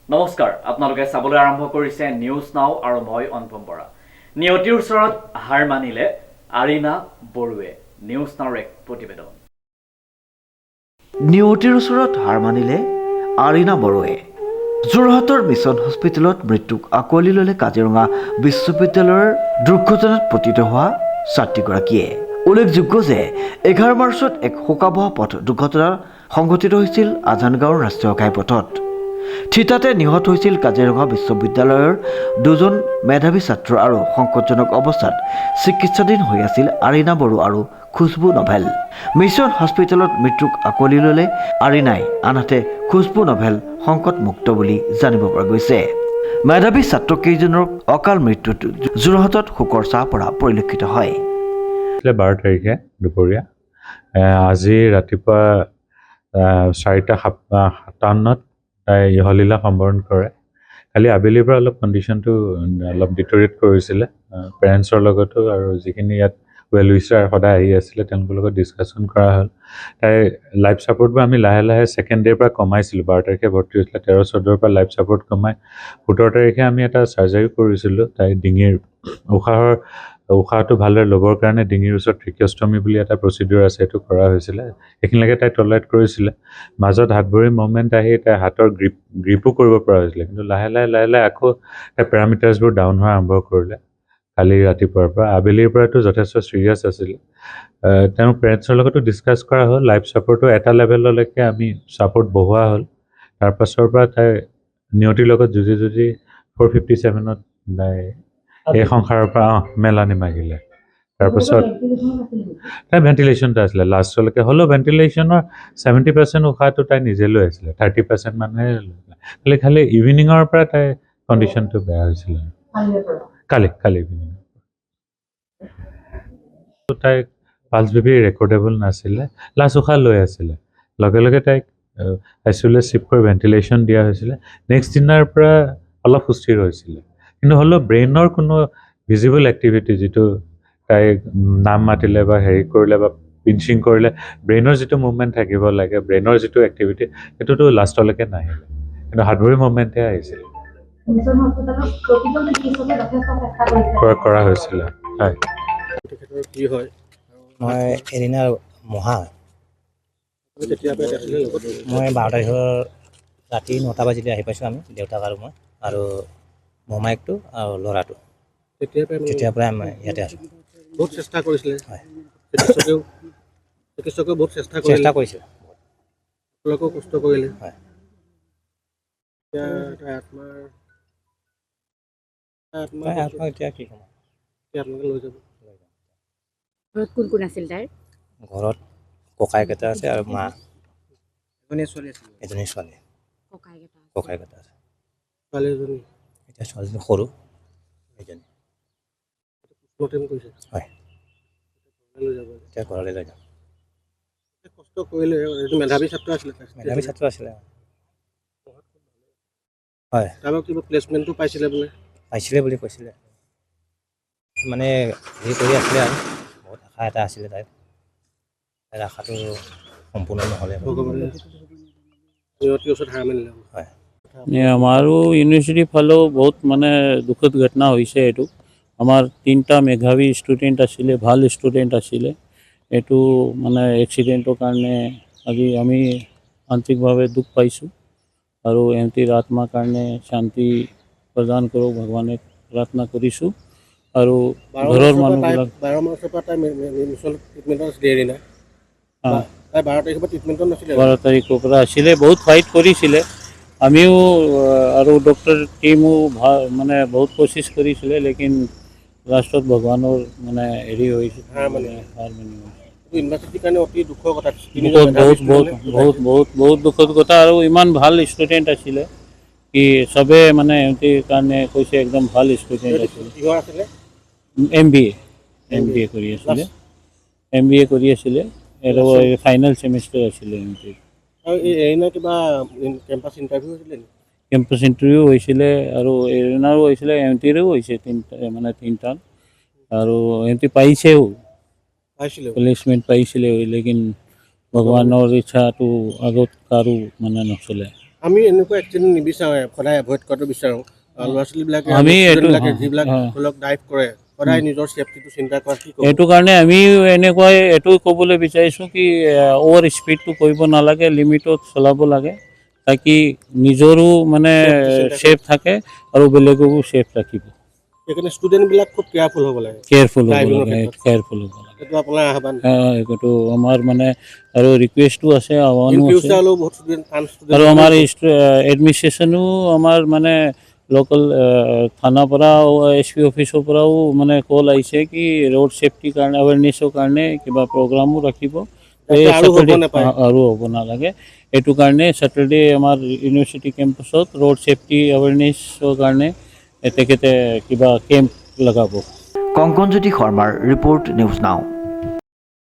নমস্কাৰ, আপোনালোকে চাবলৈ আৰম্ভ কৰিছে নিউজ নাও আৰু মই অনুপম বৰা। নিয়তিৰ ওচৰত হাৰ মানিলে আৰিনা বড়ুৱে। নিউজ নাওৰ এক প্ৰতিবেদন। নিয়তিৰ ওচৰত হাৰ মানিলে আৰিনা বড়োৱে। যোৰহাটৰ মিছন হস্পিটেলত মৃত্যুক আঁকোৱালি ল'লে কাজিৰঙা বিশ্ববিদ্যালয়ৰ দুৰ্ঘটনাত পতিত হোৱা ছাত্ৰীগৰাকীয়ে। উল্লেখযোগ্য যে 11 মাৰ্চত এক শোকাবহ পথ দুৰ্ঘটনা সংঘটিত হৈছিল আজান গাঁৱৰ ৰাষ্ট্ৰীয় ঘাইপথত। থিতাতে নিহত হৈছিল কাজিৰঙা বিশ্ববিদ্যালয়ৰ দুজন মেধাৱী ছাত্ৰ আৰু সংকটজনক অৱস্থাত চিকিৎসাধীন হৈ আছিল আৰিনা বড়ো আৰু খুশবু নভেল। মিছন হস্পিটেলত মৃত্যুক আঁকোৱালি ল'লে আৰিনাই, আনহাতে খুশবু নভেল সংকটমুক্ত বুলি জানিব পৰা গৈছে। মেধাৱী ছাত্ৰকেইজনৰ অকাল মৃত্যুত যোৰহাটত শোকৰ ছাঁ পৰা পৰিলক্ষিত হয়। 12 তাৰিখে দুপৰীয়া আজি ৰাতিপুৱা 4:57 তাই ইহলীলা সম্বৰণ কৰে। কালি আবেলিৰ পৰা অলপ কণ্ডিশ্যনটো অলপ ডিটৰিয়েট কৰিছিলে। পেৰেণ্টছৰ লগতো আৰু যিখিনি ইয়াত ৱেল উইচাৰ সদায় আহি আছিলে তেওঁলোকৰ লগত ডিছকাশ্যন কৰা হ'ল। তাই লাইফ ছাপৰ্টবোৰ আমি লাহে লাহে ছেকেণ্ড ডে'ৰ পৰা কমাইছিলোঁ। 12 তাৰিখে ভৰ্তি হৈছিলে, 13-14 পৰা লাইফ ছাপৰ্ট কমাই 17 তাৰিখে আমি এটা চাৰ্জাৰী কৰিছিলোঁ। তাই ডিঙিৰ উশাহটো ভালদৰে ল'বৰ কাৰণে ডিঙিৰ ওচৰত ট্ৰিকিঅষ্টমী বুলি এটা প্ৰচিডিউৰ আছে, সেইটো কৰা হৈছিলে। সেইখিনিলৈকে তাই টলাৰেট কৰিছিলে। মাজত হাত ভৰিৰ মুভমেণ্ট আহি তাই হাতৰ গ্ৰিপো কৰিব পৰা হৈছিলে, কিন্তু লাহে লাহে আকৌ তাই পেৰামিটাৰ্ছবোৰ ডাউন হোৱা আৰম্ভ কৰিলে। কালি ৰাতিপুৱাৰ পৰা আবেলিৰ পৰাতো যথেষ্ট ছিৰিয়াছ আছিলে। তেওঁৰ পেৰেণ্টছৰ লগতো ডিছকাছ কৰা হ'ল। লাইফ ছাপৰ্টো এটা লেভেললৈকে আমি ছাপৰ্ট বঢ়োৱা হ'ল। তাৰপাছৰ পৰা তাই নিয়তিৰ লগত যুঁজি 457ত তাই এই সংসাৰৰ পৰা মেলানি মাগিলে। তাৰপাছত তাই ভেণ্টিলেশ্যনটো আছিলে লাষ্টলৈকে, হ'লেও ভেণ্টিলেশ্যনৰ 70% উশাহটো তাই নিজে লৈ আছিলে, 30% মানুহে খালি ইভিনিঙৰ পৰা তাই কণ্ডিশ্যনটো বেয়া হৈছিলে। কালি ইভিনিং তাই পালছ বেবী ৰেকৰ্ডেবল নাছিলে, লাষ্ট উশাহ লৈ আছিলে। লগে তাইক আইচুলে চিফ্ট কৰি ভেণ্টিলেশ্যন দিয়া হৈছিলে। নেক্সট দিনাৰ পৰা অলপ সুস্থিৰ হৈছিলে, কিন্তু হ'লেও ব্ৰেইনৰ কোনো ভিজিবল এক্টিভিটি, যিটো তাইক নাম মাতিলে বা হেৰি কৰিলে বা পিঞ্চিং কৰিলে ব্ৰেইনৰ যিটো মুভমেণ্ট থাকিব লাগে, ব্ৰেইনৰ যিটো এক্টিভিটি, সেইটোতো লাষ্টলৈকে নাহিলে, কিন্তু হাত ভৰি মুভমেণ্টহে আহিছিল। কৰা হৈছিলে। হয়, কি হয়? মই এদিনা মহা মই 12 তাৰিখৰ ৰাতি 9টা বাজিতে আহি পাইছোঁ। আমি দেউতাক আৰু মই আৰু মোমাইকটো আৰু ল'ৰাটো তেতিয়াৰ পৰাই আমি ইয়াতে আছোঁ। বহুত চেষ্টা কৰিছিলে, হয়, চিকিৎসকেও বহুত চেষ্টা কৰিছে, আপোনালোকেও কষ্ট কৰিলে। হয়। এতিয়া তাই আত্মাৰ এতিয়া কি ক'ম, আপোনালোকে লৈ যাব। ঘৰত কোন কোন আছিল তাইৰ? ঘৰত ককায়েক এটা আছে আৰু মা, এজনী ছোৱালী, ককায়েক এটা আছে। ছোৱালীজনী এতিয়া ছোৱালীজনী সৰু, এইজনী। কৰিছে, হয়, লৈ যাব। এতিয়া ঘৰলৈ লৈ যাম। কষ্ট কৰিলে, এইটো মেধাৱী ছাত্ৰ আছিলে, মেধাৱী ছাত্ৰ আছিলে। হয়, তাৰপৰা কিবা প্লেচমেণ্টটো পাইছিলে বোলে? পাইছিলে বুলি কৈছিলে, মানে হেৰি কৰি আছিলে আৰু বহুত আশা এটা আছিলে তাইৰ আশাটো সম্পূৰ্ণ নহ'লে। ভগৱানে নিয়তিৰ ওচৰত হাৰ মানিলে। হয়, আমাৰো ইউনিভাৰ্চিটিৰ ফালেও বহুত মানে দুখদ ঘটনা হৈছে। এইটো আমাৰ 3টা মেধাৱী ষ্টুডেণ্ট আছিলে, ভাল ষ্টুডেণ্ট আছিলে। এইটো মানে এক্সিডেণ্টৰ কাৰণে আজি আমি আন্তৰিকভাৱে দুখ পাইছোঁ আৰু এওঁতিৰ আত্মাৰ কাৰণে শান্তি প্ৰদান কৰক ভগৱানে প্ৰাৰ্থনা কৰিছোঁ। আৰু ঘৰৰ মানুহবিলাক 12 মাৰ্চৰ পৰা তাই মিছন ট্ৰিটমেণ্টত আছিলে এৰিনা। তাই 12 তাৰিখৰ পৰা ট্ৰিটমেণ্টত নাছিলে। 12 তাৰিখৰ পৰা আছিলে, বহুত ফাইট কৰিছিলে। আমিও আৰু ডক্টৰ টিমো মানে বহুত কোচিছ কৰিছিলে, লেকিন লাষ্টত ভগৱানৰ মানে হেৰি হৈছিল, হাৰ মানি ইউনিভাৰ্চিটিৰ কাৰণে অতি দুখৰ কথা। বহুত দুখৰ কথা। আৰু ইমান ভাল ষ্টুডেণ্ট আছিলে কি চবে মানে এওঁতিৰ কাৰণে কৈছে একদম ভাল ষ্টুডেণ্ট আছিলে। MBA কৰি আছিলে, MBA কৰি আছিলে। আৰু ফাইনেল ছেমিষ্টাৰ আছিলে এওঁতিৰ। আৰু এই এৰিনাৰ কিবা কেম্পাছ ইণ্টাৰভিউ হৈছিলে নেকি? কেম্পাছ ইণ্টাৰভিউ হৈছিলে আৰু এৰিনাৰো হৈছিলে, এওঁতিৰো হৈছে 3টা। আৰু এওঁতি পাইছেও, প্লেচমেণ্ট পাইছিলে, লেকিন ভগৱানৰ ইচ্ছাটো আগত কাৰো মানে নচলে। আমি এনেকুৱা এক্সিডেণ্ট নিবিচাৰোঁ, সদায় এভইড কৰাটো বিচাৰোঁ। ল'ৰা ছোৱালীবিলাকে আমি এইটো ষ্টুডেণ্টবিলাকে যিবিলাক হয়। ধৰি লওক ড্ৰাইভ কৰে সদায় নিজৰ ছেফটিটো চিন্তা কৰা কি ক'ব? এইটো কাৰণে আমি এনেকুৱাই এইটো ক'বলৈ বিচাৰিছোঁ কি অ'ভাৰ স্পীডটো কৰিব নালাগে, লিমিটত চলাব লাগে তাকি নিজৰো মানে ছেফ থাকে আৰু বেলেগকো ছেফ ৰাখিব। সেইকাৰণে ষ্টুডেণ্টবিলাক খুব কেয়াৰফুল হ'ব লাগে। কেয়াৰফুল হ'ব Driving ৰ লাগে, ক্ষেত্ৰত। কেয়াৰফুল হ'ব লাগে। সেইটো আপোনাৰ আহ্বান। এইটো আমাৰ মানে আৰু ৰিকুৱেষ্টো আছে, ইন আহ্বানো আছে। ফিউচাৰ হ'লেও বহুত ষ্টুডেণ্ট আৰু আমাৰ এডমিনিষ্ট্ৰেশ্যনো আমাৰ মানে লোকেল থানাৰ পৰা SP অফিচৰ পৰাও মানে কল আহিছে কি ৰোড ছেফটিৰ কাৰণে এৱেৰনেছৰ কাৰণে কিবা প্ৰগ্ৰামো ৰাখিব। এই আৰু হ'ব Saturday নাপায়। আৰু হ'ব নালাগে। এইটো কাৰণে ছেটাৰডে আমাৰ ইউনিভাৰ্চিটি কেম্পাছত ৰোড ছেফটি এৱেৰনেছৰ কাৰণে তেখেতে কিবা কেম্প লগাব। কংকনজ্যোতি শৰ্মাৰ ৰিপৰ্ট নিউজ নাও।